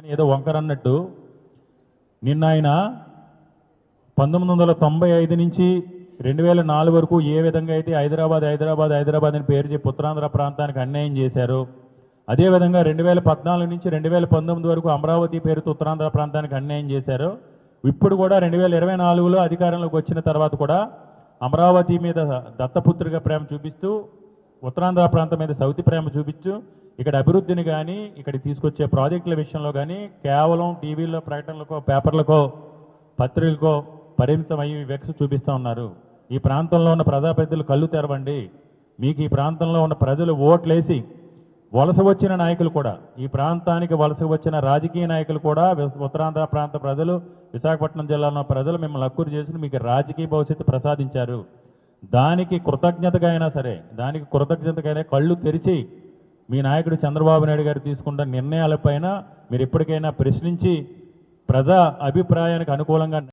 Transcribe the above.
కానీ ఏదో వంకర అన్నట్టు నిన్న ఆయన 1995 నుంచి 2004 వరకు ఏ విధంగా అయితే హైదరాబాద్ అని పేరు చెప్పి ఉత్తరాంధ్ర ప్రాంతానికి అన్యాయం చేశారు, అదేవిధంగా 2014 నుంచి 2019 వరకు అమరావతి పేరుతో ఉత్తరాంధ్ర ప్రాంతానికి అన్యాయం చేశారు. ఇప్పుడు కూడా 2024లో అధికారంలోకి వచ్చిన తర్వాత కూడా అమరావతి మీద దత్తపుత్రిక ప్రేమ చూపిస్తూ ఉత్తరాంధ్ర ప్రాంతం మీద సౌతి ప్రేమ చూపించు ఇక్కడ అభివృద్ధిని కానీ ఇక్కడ తీసుకొచ్చే ప్రాజెక్టుల విషయంలో కానీ కేవలం టీవీల్లో ప్రకటనలకో పేపర్లకో పత్రికలకో పరిమితమయ్యి వివక్ష చూపిస్తూ ఉన్నారు. ఈ ప్రాంతంలో ఉన్న ప్రజాప్రతినిధులు కళ్ళు తెరవండి. మీకు ఈ ప్రాంతంలో ఉన్న ప్రజలు ఓట్లేసి వలస వచ్చిన నాయకులు కూడా, ఈ ప్రాంతానికి వలస వచ్చిన రాజకీయ నాయకులు కూడా, ఉత్తరాంధ్ర ప్రాంత ప్రజలు, విశాఖపట్నం జిల్లాలో ప్రజలు మిమ్మల్ని హక్కురు చేసుకుని మీకు రాజకీయ భవిష్యత్తు ప్రసాదించారు. దానికి కృతజ్ఞతగా అయినా సరే, కళ్ళు తెరిచి మీ నాయకుడు చంద్రబాబు నాయుడు గారు తీసుకున్న నిర్ణయాలపైన మీరు ఎప్పటికైనా ప్రశ్నించి ప్రజా అభిప్రాయానికి అనుకూలంగా